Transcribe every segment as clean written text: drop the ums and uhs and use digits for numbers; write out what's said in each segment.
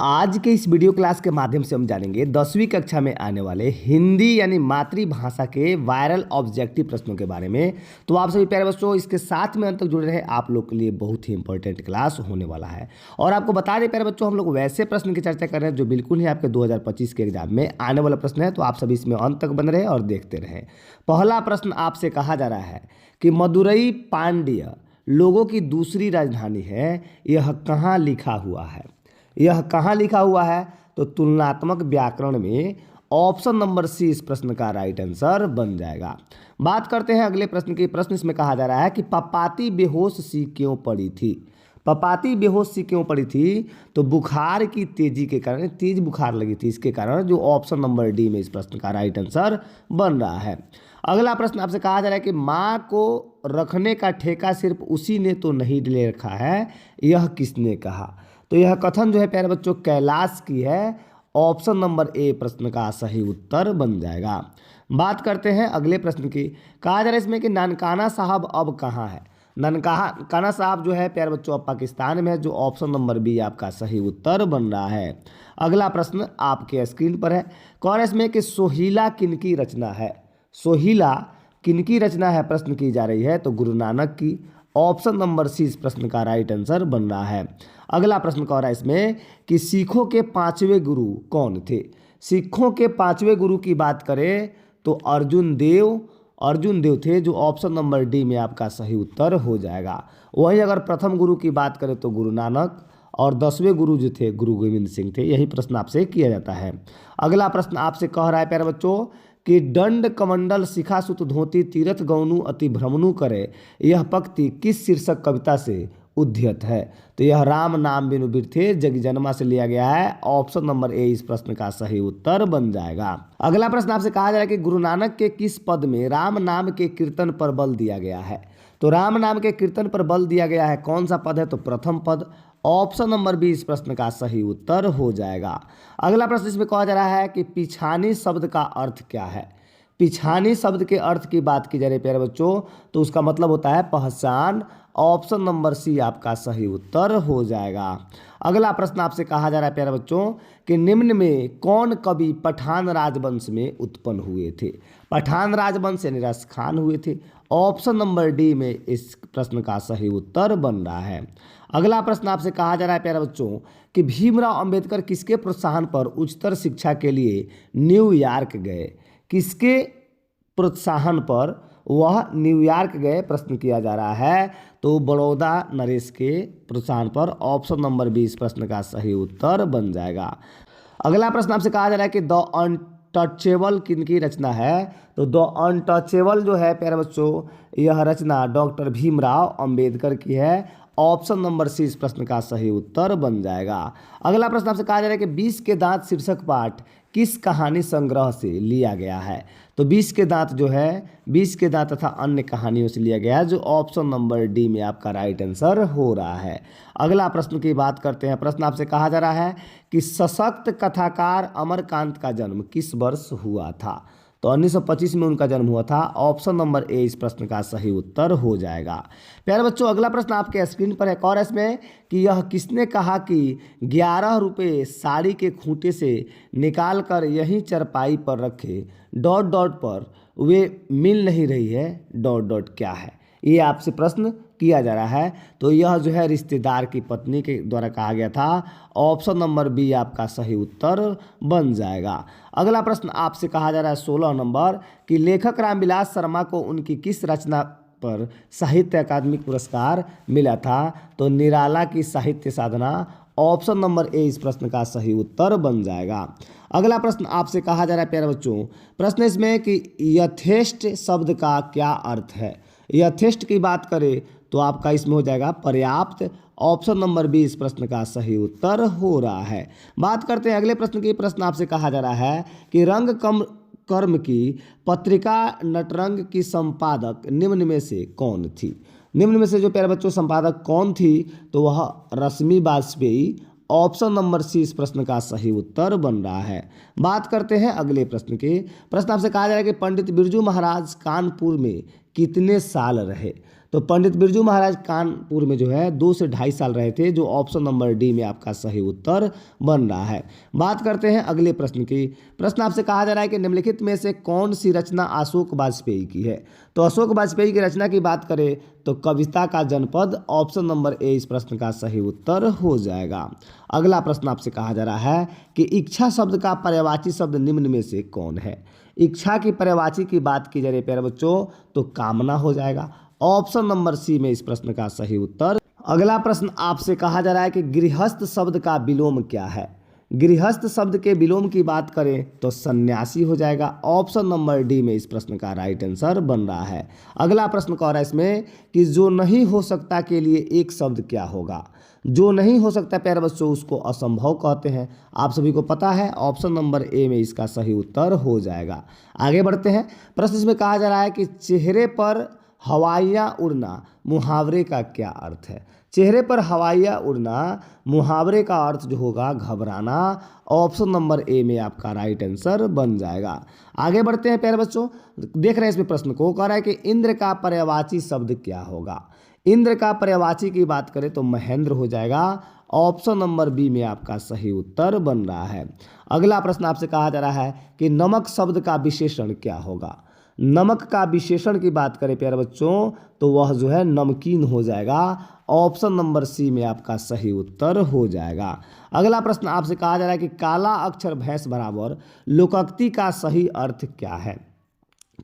आज के इस वीडियो क्लास के माध्यम से हम जानेंगे 10वीं कक्षा में आने वाले हिंदी यानी मातृभाषा के वायरल ऑब्जेक्टिव प्रश्नों के बारे में। तो आप सभी प्यारे बच्चों इसके साथ में अंत तक जुड़े रहे, आप लोग के लिए बहुत ही इंपॉर्टेंट क्लास होने वाला है। और आपको बता दें प्यारे बच्चों, हम लोग वैसे प्रश्न की चर्चा कर रहे हैं जो बिल्कुल ही आपके 2025 के एग्जाम में आने वाला प्रश्न है। तो आप सभी इसमें अंत तक बने रहे और देखते रहें। पहला प्रश्न आपसे कहा जा रहा है कि मदुरई पांड्य लोगों की दूसरी राजधानी है, यह कहाँ लिखा हुआ है? यह कहाँ लिखा हुआ है? तो तुलनात्मक व्याकरण में ऑप्शन नंबर सी इस प्रश्न का राइट आंसर बन जाएगा। बात करते हैं अगले प्रश्न की। प्रश्न इसमें कहा जा रहा है कि पपाती बेहोश सी क्यों पड़ी थी? पपाती बेहोश सी क्यों पड़ी थी? तो बुखार की तेजी के कारण, तेज बुखार लगी थी, इसके कारण, जो ऑप्शन नंबर डी में इस प्रश्न का राइट आंसर बन रहा है। अगला प्रश्न आपसे कहा जा रहा है कि माँ को रखने का ठेका सिर्फ उसी ने तो नहीं ले रखा है, यह किसने कहा? तो यह कथन जो है प्यारे बच्चों कैलाश की है। ऑप्शन नंबर ए प्रश्न का सही उत्तर बन जाएगा। बात करते हैं अगले प्रश्न की। कहा जा रहा है इसमें कि ननकाना साहब अब कहाँ है? ननकाना साहब जो है प्यारे बच्चों अब पाकिस्तान में है, जो ऑप्शन नंबर बी आपका सही उत्तर बन रहा है। अगला प्रश्न आपके स्क्रीन पर है। कह रहा है इसमें कि सोहिला किनकी रचना है? सोहिला किनकी रचना है प्रश्न की जा रही है, तो गुरु नानक की। ऑप्शन नंबर सी इस प्रश्न का राइट आंसर बन रहा है। अगला प्रश्न कह रहा है इसमें कि सिखों के पांचवें गुरु कौन थे? सिखों के पांचवें गुरु की बात करें तो अर्जुन देव थे, जो ऑप्शन नंबर डी में आपका सही उत्तर हो जाएगा। वहीं अगर प्रथम गुरु की बात करें तो गुरु नानक, और 10वें गुरु जो थे गुरु गोविंद सिंह थे। यही प्रश्न आपसे किया जाता है। अगला प्रश्न आपसे कह रहा है प्यारे बच्चों कि दंड कमंडल शिखा सुत धोती तीरथ गौनु अति भ्रमनु करे, यह पंक्ति किस शीर्षक कविता से उद्धृत है? तो यह राम नाम बिनु बिरथे जगजन्मा से लिया गया है। ऑप्शन नंबर ए इस प्रश्न का सही उत्तर बन जाएगा। अगला प्रश्न आपसे कहा जा रहा है कि गुरु नानक के किस पद में राम नाम के कीर्तन पर बल दिया गया है? तो राम नाम के कीर्तन पर बल दिया गया है, कौन सा पद है? तो प्रथम पद। ऑप्शन नंबर बी इस प्रश्न का सही उत्तर हो जाएगा। अगला प्रश्न इसमें कहा जा रहा है कि पिछानी शब्द का अर्थ क्या है? पिछानी शब्द के अर्थ की बात की जा रही है प्यारे बच्चों, तो उसका मतलब होता है पहचान। ऑप्शन नंबर सी आपका सही उत्तर हो जाएगा। अगला प्रश्न आपसे कहा जा रहा है प्यारे बच्चों कि निम्न में कौन कवि पठान राजवंश में उत्पन्न हुए थे? पठान राजवंश यानी रस खान हुए थे। ऑप्शन नंबर डी में इस प्रश्न का सही उत्तर बन रहा है। अगला प्रश्न आपसे कहा जा रहा है प्यारे बच्चों कि भीमराव अंबेडकर किसके प्रोत्साहन पर उच्चतर शिक्षा के लिए न्यूयॉर्क गए? किसके प्रोत्साहन पर वह न्यूयॉर्क गए प्रश्न किया जा रहा है, तो बड़ौदा नरेश के प्रोत्साहन पर। ऑप्शन नंबर बी इस प्रश्न का सही उत्तर बन जाएगा। अगला प्रश्न आपसे कहा जा रहा है कि द अनटचेबल किनकी रचना है? तो द अनटचेबल जो है प्यारे बच्चों, यह रचना डॉक्टर भीमराव अंबेडकर की है। ऑप्शन नंबर सी इस प्रश्न का सही उत्तर बन जाएगा। अगला प्रश्न आपसे कहा जा रहा है कि 20 के दांत शीर्षक पाठ किस कहानी संग्रह से लिया गया है? तो 20 के दांत जो है 20 के दांत तथा अन्य कहानियों से लिया गया है, जो ऑप्शन नंबर डी में आपका राइट आंसर हो रहा है। अगला प्रश्न की बात करते हैं। प्रश्न आपसे कहा जा रहा है कि सशक्त कथाकार अमरकांत का जन्म किस वर्ष हुआ था? तो 1925 में उनका जन्म हुआ था। ऑप्शन नंबर ए इस प्रश्न का सही उत्तर हो जाएगा। प्यारे बच्चों अगला प्रश्न आपके स्क्रीन पर है। और इसमें कि यह किसने कहा कि 11 रुपये साड़ी के खूंटे से निकाल कर यहीं चरपाई पर रखे, डॉट डॉट पर वे मिल नहीं रही है, डॉट डॉट क्या है? ये आपसे प्रश्न किया जा रहा है। तो यह जो है रिश्तेदार की पत्नी के द्वारा कहा गया था। ऑप्शन नंबर बी आपका सही उत्तर बन जाएगा। अगला प्रश्न आपसे कहा जा रहा है 16 नंबर कि लेखक रामविलास शर्मा को उनकी किस रचना पर साहित्य अकादमी पुरस्कार मिला था? तो निराला की साहित्य साधना। ऑप्शन नंबर ए इस प्रश्न का सही उत्तर बन जाएगा। अगला प्रश्न आपसे कहा जा रहा है प्यारे बच्चों, प्रश्न इसमें कि यथेष्ट शब्द का क्या अर्थ है? यथेष्ट की बात करें तो आपका इसमें हो जाएगा पर्याप्त। ऑप्शन नंबर बी इस प्रश्न का सही उत्तर हो रहा है। बात करते हैं अगले प्रश्न की। प्रश्न आपसे कहा जा रहा है कि रंग कर्म की पत्रिका नटरंग की संपादक निम्न में से कौन थी? निम्न में से जो प्यारे बच्चों संपादक कौन थी? तो वह रश्मि वाजपेयी। ऑप्शन नंबर सी इस प्रश्न का सही उत्तर बन रहा है। बात करते हैं अगले प्रश्न के। प्रश्न आपसे कहा जा रहा है कि पंडित बिरजू महाराज कानपुर में कितने साल रहे? तो पंडित बिरजू महाराज कानपुर में जो है 2 से 2.5 साल रहे थे, जो ऑप्शन नंबर डी में आपका सही उत्तर बन रहा है। बात करते हैं अगले प्रश्न की। प्रश्न आपसे कहा जा रहा है कि निम्नलिखित में से कौन सी रचना अशोक वाजपेयी की है। तो अशोक वाजपेयी की रचना की बात करें तो कविता का जनपद ऑप्शन नंबर ए इस प्रश्न का सही उत्तर हो जाएगा। अगला प्रश्न आपसे कहा जा रहा है कि इच्छा शब्द का पर्यायवाची शब्द निम्न में से कौन है। इच्छा की पर्यायवाची की बात की जा रही है प्यारे बच्चों तो कामना हो जाएगा, ऑप्शन नंबर सी में इस प्रश्न का सही उत्तर। अगला प्रश्न आपसे कहा जा रहा है कि गृहस्थ शब्द का विलोम क्या है। गृहस्थ शब्द के विलोम की बात करें तो सन्यासी हो जाएगा, ऑप्शन नंबर डी में इस प्रश्न का राइट आंसर बन रहा है। अगला प्रश्न कह रहा है इसमें कि जो नहीं हो सकता के लिए एक शब्द क्या होगा। जो नहीं हो सकता प्यारे बच्चों उसको असंभव कहते हैं, आप सभी को पता है, ऑप्शन नंबर ए में इसका सही उत्तर हो जाएगा। आगे बढ़ते हैं। प्रश्न इसमें कहा जा रहा है कि चेहरे पर हवाइयाँ उड़ना मुहावरे का क्या अर्थ है। चेहरे पर हवाइयाँ उड़ना मुहावरे का अर्थ जो होगा घबराना, ऑप्शन नंबर ए में आपका राइट आंसर बन जाएगा। आगे बढ़ते हैं प्यारे बच्चों, देख रहे हैं इसमें प्रश्न को, कह रहा है कि इंद्र का पर्यायवाची शब्द क्या होगा। इंद्र का पर्यायवाची की बात करें तो महेंद्र हो जाएगा, ऑप्शन नंबर बी में आपका सही उत्तर बन रहा है। अगला प्रश्न आपसे कहा जा रहा है कि नमक शब्द का विशेषण क्या होगा। नमक का विशेषण की बात करें प्यारे बच्चों तो वह जो है नमकीन हो जाएगा, ऑप्शन नंबर सी में आपका सही उत्तर हो जाएगा। अगला प्रश्न आपसे कहा जा रहा है कि काला अक्षर भैंस बराबर लोकोक्ति का सही अर्थ क्या है।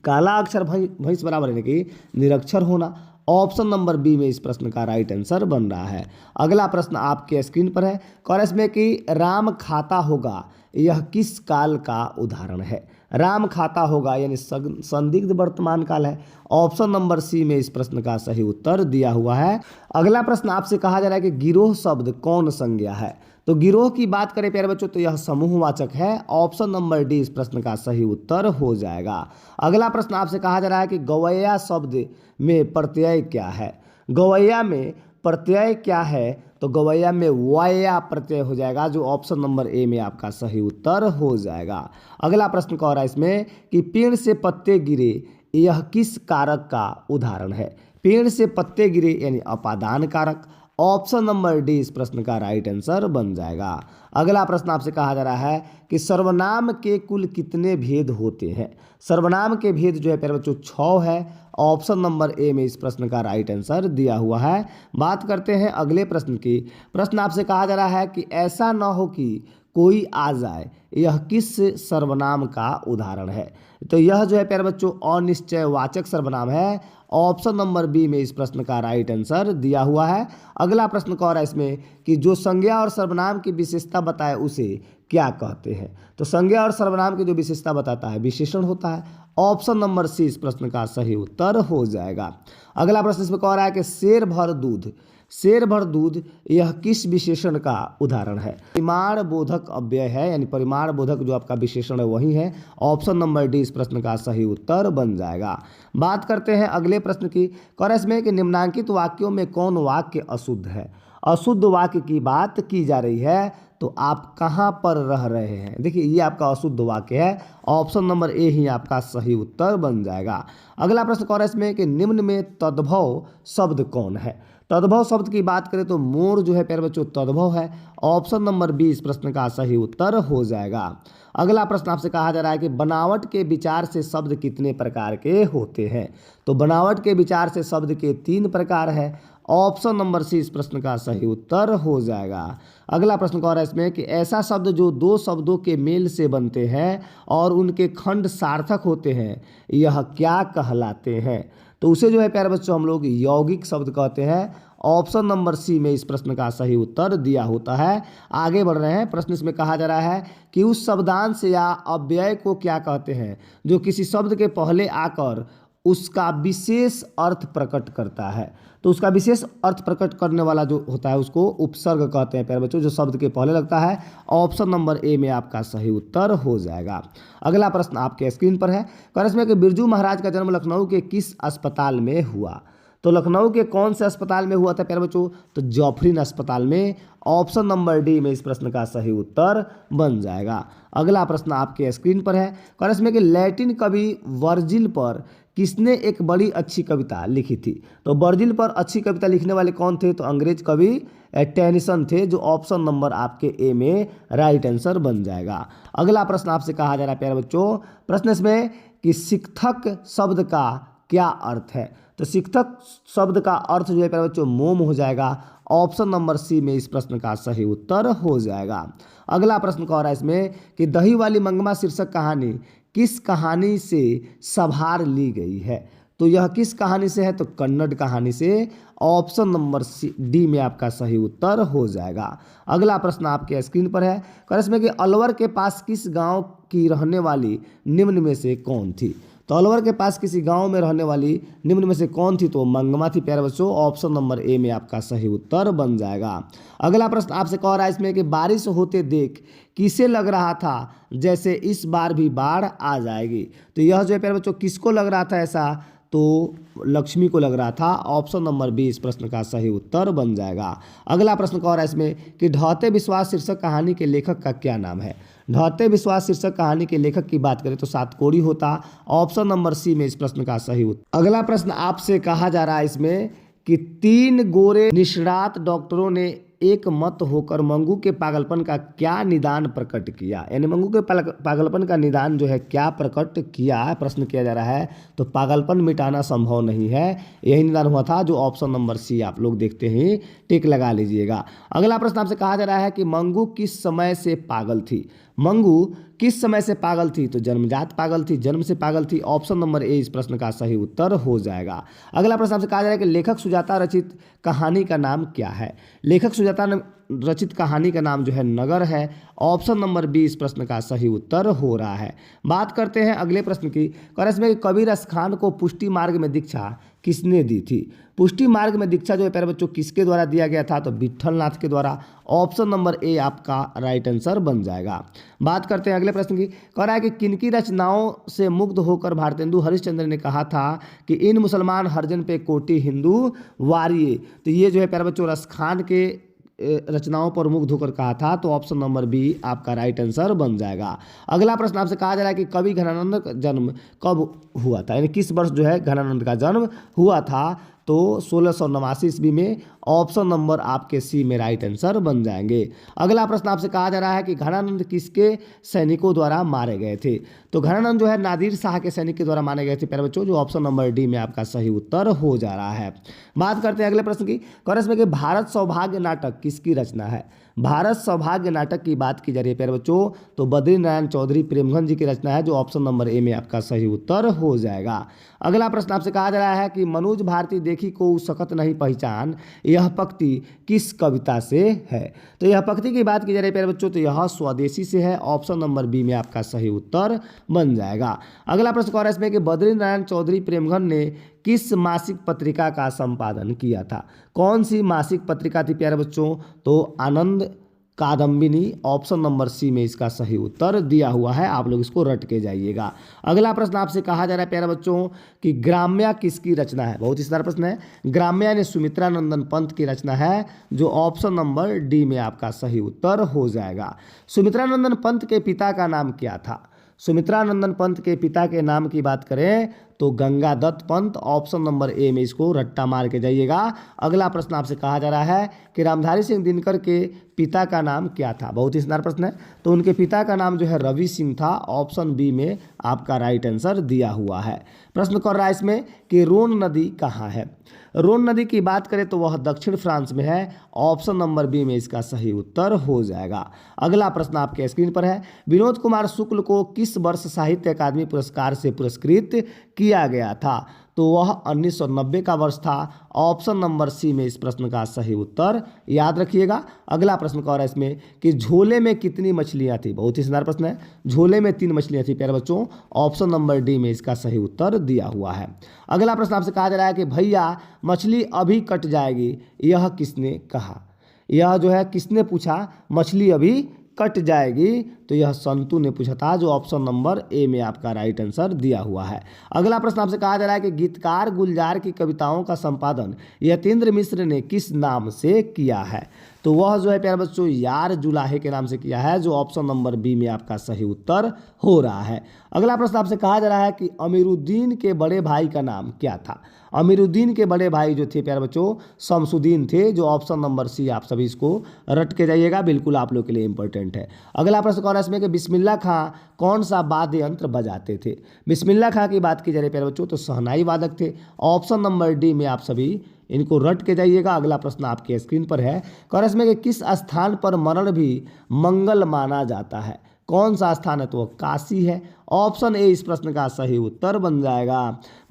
काला अक्षर भैंस बराबर यानी कि निरक्षर होना, ऑप्शन नंबर बी में इस प्रश्न का राइट आंसर बन रहा है। अगला प्रश्न आपके स्क्रीन पर है, और इसमें कि राम खाता होगा यह किस काल का उदाहरण है। राम खाता होगा यानी संदिग्ध वर्तमान काल है, ऑप्शन नंबर सी में इस प्रश्न का सही उत्तर दिया हुआ है। अगला प्रश्न आपसे कहा जा रहा है कि गिरोह शब्द कौन संज्ञा है। तो गिरोह की बात करें प्यारे बच्चों तो यह समूहवाचक है, ऑप्शन नंबर डी इस प्रश्न का सही उत्तर हो जाएगा। अगला प्रश्न आपसे कहा जा रहा है कि गवैया शब्द में प्रत्यय क्या है। गवैया में प्रत्यय क्या है तो गवैया में वाया प्रत्यय हो जाएगा, जो ऑप्शन नंबर ए में आपका सही उत्तर हो जाएगा। अगला प्रश्न कह रहा है इसमें कि पेड़ से पत्ते गिरे यह किस कारक का उदाहरण है। पेड़ से पत्ते गिरे यानी अपादान कारक, ऑप्शन नंबर डी इस प्रश्न का राइट आंसर बन जाएगा। अगला प्रश्न आपसे कहा जा रहा है कि सर्वनाम के कुल कितने भेद होते हैं। सर्वनाम के भेद जो है प्यारे बच्चों 6 है, ऑप्शन नंबर ए में इस प्रश्न का राइट आंसर दिया हुआ है। बात करते हैं अगले प्रश्न की। प्रश्न आपसे कहा जा रहा है कि ऐसा न हो कि कोई आ जाए यह किस सर्वनाम का उदाहरण है। तो यह जो है प्यारे बच्चों अनिश्चयवाचक सर्वनाम है, ऑप्शन नंबर बी में इस प्रश्न का राइट आंसर दिया हुआ है। अगला प्रश्न कह रहा है इसमें कि जो संज्ञा और सर्वनाम की विशेषता बताए उसे क्या कहते हैं। तो संज्ञा और सर्वनाम की जो विशेषता बताता है विशेषण होता है, ऑप्शन नंबर सी इस प्रश्न का सही उत्तर हो जाएगा। अगला प्रश्न इसमें कह रहा है कि शेर भर दूध, शेर भर दूध यह किस विशेषण का उदाहरण है। परिमाण बोधक अव्यय है, यानी परिमाण बोधक जो आपका विशेषण है वही है, ऑप्शन नंबर डी इस प्रश्न का सही उत्तर बन जाएगा। बात करते हैं अगले प्रश्न की। कह इसमें कि निम्नांकित वाक्यों में कौन वाक्य अशुद्ध है। अशुद्ध वाक्य की बात की जा रही है तो आप कहाँ पर रह रहे हैं। देखिए ये आपका अशुद्ध वाक्य है, ऑप्शन नंबर ए ही आपका सही उत्तर बन जाएगा। अगला प्रश्न कह रहा है इसमें कि निम्न में तद्भव शब्द कौन है। तद्भव शब्द की बात करें तो मोर जो है प्यारे बच्चों तद्भव है, ऑप्शन नंबर बी इस प्रश्न का सही उत्तर हो जाएगा। अगला प्रश्न आपसे कहा जा रहा है कि बनावट के विचार से शब्द कितने प्रकार के होते हैं। तो बनावट के विचार से शब्द के 3 प्रकार है, ऑप्शन नंबर सी इस प्रश्न का सही उत्तर हो जाएगा। अगला प्रश्न कह रहा है इसमें कि ऐसा शब्द जो 2 शब्दों के मेल से बनते हैं और उनके खंड सार्थक होते हैं यह क्या कहलाते हैं। तो उसे जो है प्यारे बच्चों हम लोग यौगिक शब्द कहते हैं, ऑप्शन नंबर सी में इस प्रश्न का सही उत्तर दिया होता है। आगे बढ़ रहे हैं। प्रश्न इसमें कहा जा रहा है कि उस शब्दांश या अव्यय को क्या कहते हैं जो किसी शब्द के पहले आकर उसका विशेष अर्थ प्रकट करता है। तो उसका विशेष अर्थ प्रकट करने वाला जो होता है उसको उपसर्ग कहते हैं प्यारे बच्चों, जो शब्द के पहले लगता है, ऑप्शन नंबर ए में आपका सही उत्तर हो जाएगा। अगला प्रश्न आपके स्क्रीन पर है। इसमें कि बिरजू महाराज का जन्म लखनऊ के किस अस्पताल में हुआ। तो लखनऊ के कौन से अस्पताल में हुआ था प्यारे बच्चों, तो जॉफरीन अस्पताल में, ऑप्शन नंबर डी में इस प्रश्न का सही उत्तर बन जाएगा। अगला प्रश्न आपके स्क्रीन पर है। इसमें कि लैटिन कवि वर्जिल पर किसने एक बड़ी अच्छी कविता लिखी थी? तो बर्जिल पर अच्छी कविता लिखने वाले कौन थे? तो अंग्रेज कवि टेनिसन थे, जो ऑप्शन नंबर आपके ए में राइट आंसर बन जाएगा। अगला प्रश्न आपसे कहा जा रहा है प्यारे बच्चों, प्रश्न इसमें कि शिक्षक शब्द का क्या अर्थ है? तो शिक्षक शब्द का अर्थ जो है प्यारे बच्चों मोम हो जाएगा। ऑप्शन नंबर सी में इस प्रश्न का सही उत्तर हो जाएगा। अगला प्रश्न कह रहा है इसमें कि दही वाली मंगमा शीर्षक कहानी किस कहानी से संभार ली गई है? तो यह किस कहानी से है? तो कन्नड़ कहानी से। ऑप्शन नंबर डी में आपका सही उत्तर हो जाएगा। अगला प्रश्न आपके स्क्रीन पर है, इसमें कि अलवर के पास किस गांव की रहने वाली निम्न में से कौन थी? तो अलवर के पास किसी गांव में रहने वाली निम्न में से कौन थी? तो मंगमा थी प्यारे बच्चों। ऑप्शन नंबर ए में आपका सही उत्तर बन जाएगा। अगला प्रश्न आपसे कह रहा है इसमें कि बारिश होते देख किसे लग रहा था जैसे इस बार भी बाढ़ आ जाएगी? तो यह जो है प्यारे बच्चों किसको लग रहा था ऐसा? तो लक्ष्मी को लग रहा था। ऑप्शन नंबर बी इस प्रश्न का सही उत्तर बन जाएगा। अगला प्रश्न कह रहा है इसमें कि ढहते विश्वास शीर्षक कहानी के लेखक का क्या नाम है? ढहते विश्वास शीर्षक कहानी के लेखक की बात करें तो सातकोड़ी होता। ऑप्शन नंबर सी में इस प्रश्न का सही उत्तर। अगला प्रश्न आपसे कहा जा रहा है इसमें कि 3 गोरे निष्णात डॉक्टरों ने एक मत होकर मंगू के पागलपन का क्या निदान प्रकट किया? यानी मंगू के पागलपन का निदान जो है क्या प्रकट किया, प्रश्न किया जा रहा है। तो पागलपन मिटाना संभव नहीं है, यही निदान हुआ था, जो ऑप्शन नंबर सी आप लोग देखते ही टिक लगा लीजिएगा। अगला प्रश्न आपसे कहा जा रहा है कि मंगू किस समय से पागल थी? मंगू किस समय से पागल थी? तो जन्मजात पागल थी, जन्म से पागल थी। ऑप्शन नंबर ए इस प्रश्न का सही उत्तर हो जाएगा। अगला प्रश्न आपसे कहा जा रहा है कि लेखक सुजाता रचित कहानी का नाम क्या है? लेखक सुजाता रचित कहानी का नाम जो है नगर है। ऑप्शन नंबर बी इस प्रश्न का सही उत्तर हो रहा है। बात करते हैं अगले प्रश्न की। इसमें कबीर खान को पुष्टि मार्ग में दीक्षा किसने दी थी? पुष्टि मार्ग में दीक्षा जो है प्यारे बच्चों किसके द्वारा दिया गया था? तो विट्ठलनाथ के द्वारा। ऑप्शन नंबर ए आपका राइट आंसर बन जाएगा। बात करते हैं अगले प्रश्न की। कह रहा है कि किनकी रचनाओं से मुग्ध होकर भारतेंदु हरिश्चंद्र ने कहा था कि इन मुसलमान हरजन पे कोटि हिंदू वारिये? तो ये जो है प्यारे बच्चों रस खान के रचनाओं पर मुग्ध होकर कहा था। तो ऑप्शन नंबर बी आपका राइट आंसर बन जाएगा। अगला प्रश्न आपसे कहा जा रहा है कि कवि घनानंद का जन्म कब हुआ था? यानी किस वर्ष जो है घनानंद का जन्म हुआ था? तो 1689 ईस्वी में। ऑप्शन नंबर आपके सी में राइट आंसर बन जाएंगे। अगला प्रश्न आपसे कहा जा रहा है कि घनानंद किसके सैनिकों द्वारा मारे गए थे? तो घनानंद जो है नादिर शाह के सैनिक के द्वारा मारे गए थे प्यारे बच्चों, जो ऑप्शन नंबर डी में आपका सही उत्तर हो जा रहा है। बात करते हैं अगले प्रश्न की। इसमें कि भारत सौभाग्य नाटक किसकी रचना है? भारत सौभाग्य नाटक की बात की जा रही है प्यारे बच्चों, तो बद्री नारायण चौधरी प्रेमगंज जी की रचना है, जो ऑप्शन नंबर ए में आपका सही उत्तर हो जाएगा। अगला प्रश्न आपसे कहा जा रहा है कि मनोज भारती देखी को सकत नहीं पहचान, यह पंक्ति किस कविता से है? तो यह पंक्ति की बात की जा रही है प्यारे बच्चों, तो यह स्वदेशी से है। ऑप्शन नंबर बी में आपका सही उत्तर बन जाएगा। अगला प्रश्न कह रहा है इसमें कि बद्री नारायण चौधरी प्रेमगंज ने किस मासिक पत्रिका का संपादन किया था? कौन सी मासिक पत्रिका थी प्यारे बच्चों? तो आनंद कादम्बिनी। ऑप्शन नंबर सी में इसका सही उत्तर दिया हुआ है, आप लोग इसको रट के जाइएगा। अगला प्रश्न आपसे कहा जा रहा है प्यारे बच्चों कि ग्राम्या किसकी रचना है? बहुत ही सारा प्रश्न है। ग्राम्या ने सुमित्रा नंदन पंत की रचना है, जो ऑप्शन नंबर डी में आपका सही उत्तर हो जाएगा। सुमित्रा नंदन पंत के पिता का नाम क्या था? सुमित्रा नंदन पंत के पिता के नाम की बात करें तो Gangadatt Pant. Option number A में इसको रट्टा मार के जाइएगा। अगला प्रश्न आपसे कहा जा रहा है कि रामधारी सिंह दिनकर के पिता का नाम क्या था? बहुत ही सुंदर प्रश्न है। तो उनके पिता का नाम जो है रवि सिंह था। ऑप्शन बी में आपका राइट आंसर दिया हुआ है। प्रश्न कर रहा है इसमें कि रोन नदी कहाँ है? रोन नदी की बात करें तो वह दक्षिण फ्रांस में है। ऑप्शन नंबर बी में इसका सही उत्तर हो जाएगा। अगला प्रश्न आपके स्क्रीन पर है। विनोद कुमार शुक्ल को किस वर्ष साहित्य अकादमी पुरस्कार से पुरस्कृत किया गया था? तो वह 1990 का वर्ष था। ऑप्शन नंबर सी में इस प्रश्न का सही उत्तर याद रखिएगा। अगला प्रश्न कह रहा है इसमें कि झोले में कितनी मछलियां थी? बहुत ही सुंदर प्रश्न है। झोले में 3 मछलियां थी प्यारे बच्चों। ऑप्शन नंबर डी में इसका सही उत्तर दिया हुआ है। अगला प्रश्न आपसे कहा जा रहा है कि भैया मछली अभी कट जाएगी, यह किसने कहा? यह जो है किसने पूछा मछली अभी कट जाएगी? तो यह संतु ने पूछा था, जो ऑप्शन नंबर ए में आपका राइट आंसर दिया हुआ है। अगला प्रश्न आपसे कहा जा रहा है कि गीतकार गुलजार की कविताओं का संपादन यतीन्द्र मिश्र ने किस नाम से किया है? तो तो वह जो है प्यारे बच्चों यार जुलाहे के नाम से किया है, जो ऑप्शन नंबर बी में आपका सही उत्तर हो रहा है। अगला प्रश्न आपसे कहा जा रहा है कि अमीरुद्दीन के बड़े भाई का नाम क्या था। अमीरुद्दीन के बड़े भाई जो थे प्यारे बच्चों शमसुद्दीन थे, जो ऑप्शन नंबर सी, आप सभी इसको रट के जाइएगा, बिल्कुल आप लोग के लिए इंपॉर्टेंट है। अगला प्रश्न कौन है इसमें कि बिस्मिल्लाह खां कौन सा वाद्य यंत्र बजाते थे। बिस्मिल्लाह खां की बात की जा रही है प्यारे बच्चों तो शहनाई वादक थे, ऑप्शन नंबर डी में आप सभी इनको रट के जाइएगा। अगला प्रश्न आपके स्क्रीन पर है, कौन इसमें कि किस स्थान पर मरण भी मंगल माना जाता है। कौन सा स्थान है तो वह काशी है, ऑप्शन ए इस प्रश्न का सही उत्तर बन जाएगा।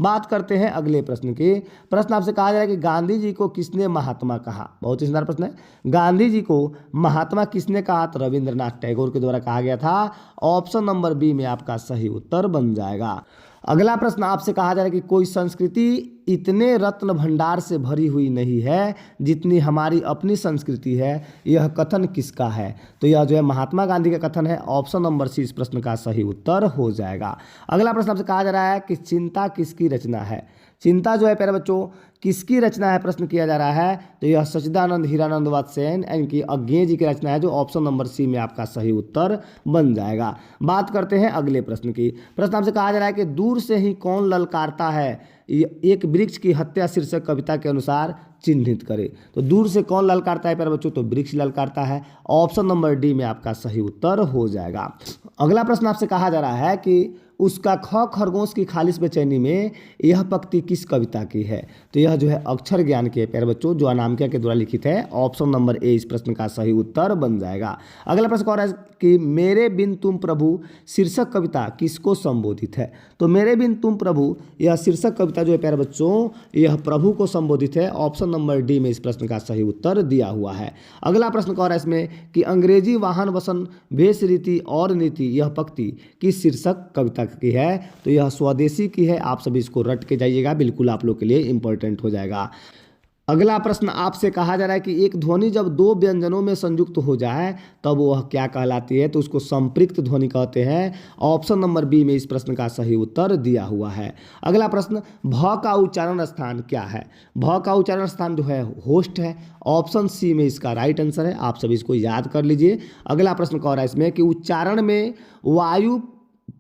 बात करते हैं अगले प्रश्न की। प्रश्न आपसे कहा जा रहा है कि गांधी जी को किसने महात्मा कहा। बहुत ही सुंदर प्रश्न है, गांधी जी को महात्मा किसने कहा तो रविंद्रनाथ टैगोर के द्वारा कहा गया था, ऑप्शन नंबर बी में आपका सही उत्तर बन जाएगा। अगला प्रश्न आपसे कहा जा रहा है कि कोई संस्कृति इतने रत्न भंडार से भरी हुई नहीं है जितनी हमारी अपनी संस्कृति है, यह कथन किसका है। तो यह जो है महात्मा गांधी का कथन है, ऑप्शन नंबर सी इस प्रश्न का सही उत्तर हो जाएगा। अगला प्रश्न आपसे कहा जा रहा है कि चिंता किसकी रचना है। चिंता जो है प्यारे बच्चों किसकी रचना है प्रश्न किया जा रहा है, तो यह सच्चिदानंद हीरानंद वात्स्ययन यानी कि अज्ञेय जी की रचना है, जो ऑप्शन नंबर सी में आपका सही उत्तर बन जाएगा। बात करते हैं अगले प्रश्न की। प्रश्न आपसे कहा जा रहा है कि दूर से ही कौन ललकारता है, एक वृक्ष की हत्या शीर्षक कविता के अनुसार चिन्हित करें। तो दूर से कौन ललकारता है प्यारे बच्चों, तो वृक्ष ललकारता है, ऑप्शन नंबर डी में आपका सही उत्तर हो जाएगा। अगला प्रश्न आपसे कहा जा रहा है कि उसका ख खरगोश की खालिश बेचैनी में यह पंक्ति किस कविता की है। तो यह जो है अक्षर ज्ञान के प्यारे बच्चों जो अनामिका के द्वारा लिखित है, ऑप्शन नंबर ए इस प्रश्न का सही उत्तर बन जाएगा। अगला प्रश्न कौन है कि मेरे बिन तुम प्रभु शीर्षक कविता किसको संबोधित है। तो मेरे बिन तुम प्रभु यह शीर्षक कविता जो है प्यारे बच्चों यह प्रभु को संबोधित है, ऑप्शन नंबर डी में इस प्रश्न का सही उत्तर दिया हुआ है। अगला प्रश्न कौन है इसमें कि अंग्रेजी वाहन वसन वेश रीति और नीति यह पंक्ति किस शीर्षक कविता की है। तो यह स्वदेशी की है, आप सभी इसको रट के जाइएगा, बिल्कुल आप लोग के लिए इंपॉर्टेंट हो जाएगा। अगला प्रश्न आपसे कहा जा रहा है कि एक ध्वनि जब दो व्यंजनों में संयुक्त हो जाए तब वह क्या कहलाती है। तो उसको संपृक्त ध्वनि कहते हैं, ऑप्शन नंबर बी में इस प्रश्न का सही उत्तर दिया हुआ है। अगला प्रश्न भ का उच्चारण स्थान क्या है। भ का उच्चारण स्थान जो है होस्ट है, ऑप्शन सी में इसका राइट आंसर है, आप सभी इसको याद कर लीजिए। अगला प्रश्न कह रहा है इसमें कि उच्चारण में वायु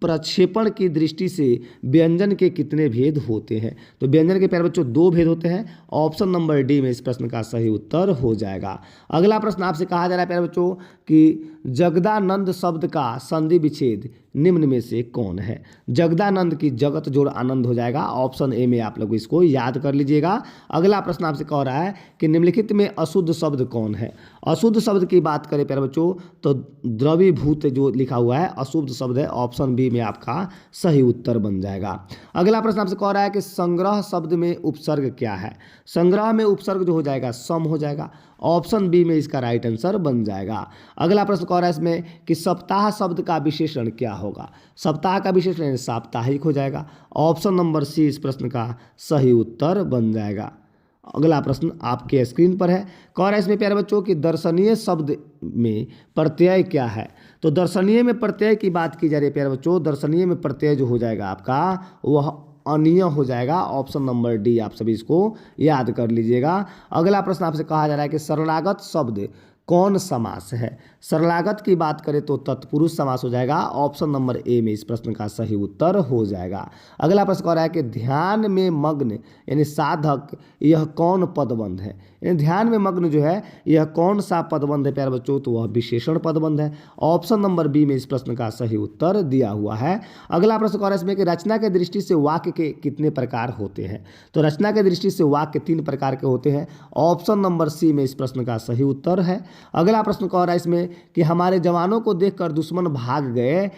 प्रक्षेपण की दृष्टि से व्यंजन के कितने भेद होते हैं। तो व्यंजन के प्यारे बच्चों दो भेद होते हैं, ऑप्शन नंबर डी में इस प्रश्न का सही उत्तर हो जाएगा। अगला प्रश्न आपसे कहा जा रहा है प्यारे बच्चों कि जगदानंद शब्द का संधि विच्छेद निम्न में से कौन है। जगदानंद की जगत जोड़ आनंद हो जाएगा, ऑप्शन ए में आप लोग इसको याद कर लीजिएगा। अगला प्रश्न आपसे कह रहा है कि निम्नलिखित में अशुद्ध शब्द कौन है। अशुद्ध शब्द की बात करें प्यारे बच्चों तो द्रवीभूत जो लिखा हुआ है अशुद्ध शब्द है, ऑप्शन बी में आपका सही उत्तर बन जाएगा। अगला प्रश्न आपसे कह रहा है कि संग्रह शब्द में उपसर्ग क्या है। संग्रह में उपसर्ग जो हो जाएगा सम हो जाएगा, ऑप्शन बी में इसका राइट आंसर बन जाएगा। अगला प्रश्न कह रहा है इसमें कि सप्ताह शब्द का विशेषण क्या होगा। सप्ताह का विशेषण साप्ताहिक हो जाएगा, ऑप्शन नंबर सी इस प्रश्न का सही उत्तर बन जाएगा। अगला प्रश्न आपके स्क्रीन पर है, कह रहा है इसमें प्यारे बच्चों कि दर्शनीय शब्द में प्रत्यय क्या है। तो दर्शनीय में प्रत्यय की बात की जा रही है प्यारे बच्चों, दर्शनीय में प्रत्यय जो हो जाएगा आपका वह अनीय हो जाएगा, ऑप्शन नंबर डी आप सभी इसको याद कर लीजिएगा। अगला प्रश्न आपसे कहा जा रहा है कि शरणागत शब्द कौन समास है। शरणागत की बात करें तो तत्पुरुष समास हो जाएगा, ऑप्शन नंबर ए में इस प्रश्न का सही उत्तर हो जाएगा। अगला प्रश्न कह रहा है कि ध्यान में मग्न यानी साधक यह कौन पदबंध है। यानी ध्यान में मग्न जो है यह कौन सा पदबंध है प्यारे बच्चों, तो वह विशेषण पदबंध है, ऑप्शन नंबर बी में इस प्रश्न का सही उत्तर दिया हुआ है। अगला प्रश्न कह रहा है इसमें कि रचना के दृष्टि से वाक्य के कितने प्रकार होते हैं। तो रचना के दृष्टि से वाक्य 3 प्रकार के होते हैं, ऑप्शन नंबर सी में इस प्रश्न का सही उत्तर है। अगला प्रश्न कह रहा है इसमें कि हमारे जवानों को देखकर दुश्मन भाग गए,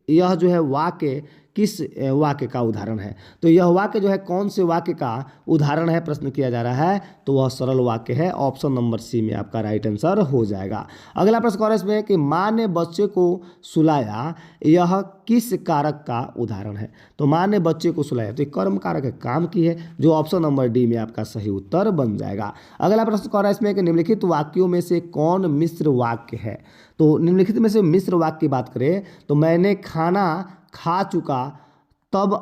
यह जो है वाक्य किस वाक्य का उदाहरण है। तो यह वाक्य जो है कौन से वाक्य का उदाहरण है प्रश्न किया जा रहा है, तो वह सरल वाक्य है, ऑप्शन नंबर सी में आपका राइट आंसर हो जाएगा। अगला प्रश्न कह रहा है इसमें कि माँ ने बच्चे को सुलाया, यह किस कारक का उदाहरण है। तो माँ ने बच्चे को सुलाया तो एक कर्म कारक है, काम की है, जो ऑप्शन नंबर डी में आपका सही उत्तर बन जाएगा। अगला प्रश्न कह रहा है इसमें कि निम्नलिखित वाक्यों में से कौन मिश्र वाक्य है। तो निम्नलिखित में से मिश्र वाक्य की बात करें तो मैंने खाना खा चुका तब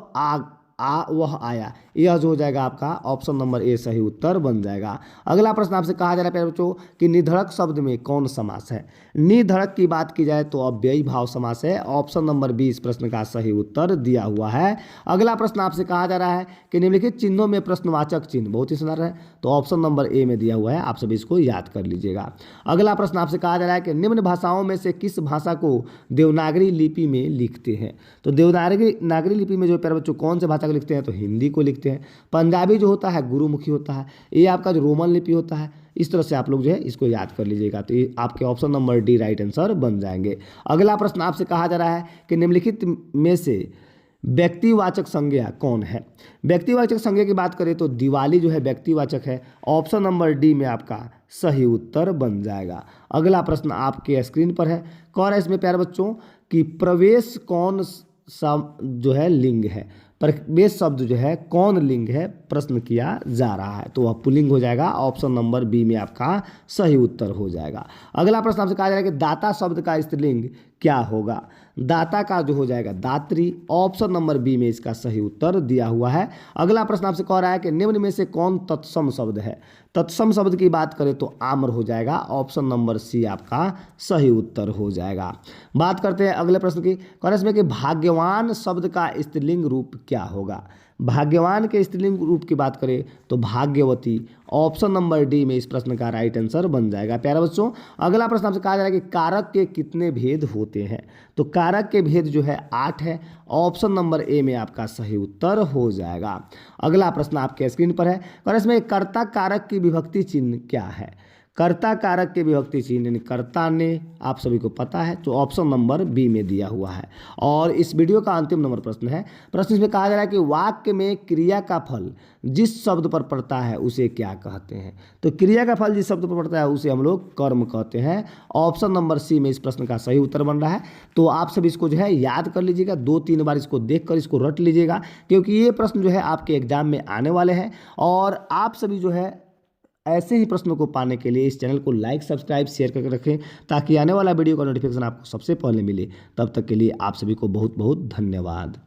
वह आया, यह जो हो जाएगा आपका ऑप्शन नंबर ए सही उत्तर बन जाएगा। अगला प्रश्न आपसे कहा जा रहा है प्यारे बच्चों कि निधड़क शब्द में कौन समास है। निधड़क की बात की जाए तो अव्ययी भाव समास है, ऑप्शन नंबर बी इस प्रश्न का सही उत्तर दिया हुआ है। अगला प्रश्न आपसे कहा जा रहा है कि निम्नलिखित चिन्हों में प्रश्नवाचक चिन्ह, बहुत ही सुंदर है, तो ऑप्शन नंबर ए में दिया हुआ है, आप सभी इसको याद कर लीजिएगा। अगला प्रश्न आपसे कहा जा रहा है कि निम्न भाषाओं में से किस भाषा को देवनागरी लिपि में लिखते हैं। तो देवनागरी लिपि में जो प्यारे बच्चों कौन से भाषा को लिखते हैं, तो हिंदी को लिखते हैं। पंजाबी जो होता है गुरुमुखी होता है, ये आपका जो रोमन लिपि होता है। इस तरह से आप लोग जो है इसको याद कर लीजिएगा, तो ये आपके option number D right answer बन जाएंगे। अगला प्रश्न आपसे कहा जा रहा है कि निम्नलिखित में से व्यक्तिवाचक संज्ञा कौन है। व्यक्तिवाचक संज्ञा की बात करें तो दिवाली जो है व्यक्तिवाचक है, ऑप्शन नंबर डी में आपका सही उत्तर बन जाएगा। अगला प्रश्न आपके स्क्रीन पर है, कह रहा है इसमें प्यारे बच्चों कि प्रवेश कौन सा जो है लिंग है। प्रवेश शब्द जो है कौन लिंग है प्रश्न किया जा रहा है, तो वह पुल्लिंग हो जाएगा, ऑप्शन नंबर बी में आपका सही उत्तर हो जाएगा। अगला प्रश्न आपसे कहा जा रहा है कि दाता शब्द का स्त्रीलिंग क्या होगा। दाता का जो हो जाएगा दात्री, ऑप्शन नंबर बी में इसका सही उत्तर दिया हुआ है। अगला प्रश्न आपसे कह रहा है कि निम्न में से कौन तत्सम शब्द है। तत्सम शब्द की बात करें तो आम्र हो जाएगा, ऑप्शन नंबर सी आपका सही उत्तर हो जाएगा। बात करते हैं अगले प्रश्न की, इसमें कि भाग्यवान शब्द का स्त्रीलिंग रूप क्या होगा। भाग्यवान के स्त्रीलिंग रूप की बात करें तो भाग्यवती, ऑप्शन नंबर डी में इस प्रश्न का राइट आंसर बन जाएगा। प्यारे बच्चों अगला प्रश्न आपसे कहा जा रहा है कि कारक के कितने भेद होते हैं। तो कारक के भेद जो है 8 है, ऑप्शन नंबर ए में आपका सही उत्तर हो जाएगा। अगला प्रश्न आपके स्क्रीन पर है और इसमें कर्ता कारक की विभक्ति चिन्ह क्या है। कर्ता कारक के विभक्ति चिन्ह यानी कर्ता ने, आप सभी को पता है, तो ऑप्शन नंबर बी में दिया हुआ है। और इस वीडियो का अंतिम नंबर प्रश्न है, प्रश्न इसमें कहा जा रहा है कि वाक्य में क्रिया का फल जिस शब्द पर पड़ता है उसे क्या कहते हैं। तो क्रिया का फल जिस शब्द पर पड़ता है उसे हम लोग कर्म कहते हैं, ऑप्शन नंबर सी में इस प्रश्न का सही उत्तर बन रहा है। तो आप सभी इसको जो है याद कर लीजिएगा, 2-3 बार इसको देखकर इसको रट लीजिएगा, क्योंकि ये प्रश्न जो है आपके एग्जाम में आने वाले हैं। और आप सभी जो है ऐसे ही प्रश्नों को पाने के लिए इस चैनल को लाइक, सब्सक्राइब, शेयर करके रखें, ताकि आने वाला वीडियो का नोटिफिकेशन आपको सबसे पहले मिले। तब तक के लिए आप सभी को बहुत बहुत धन्यवाद।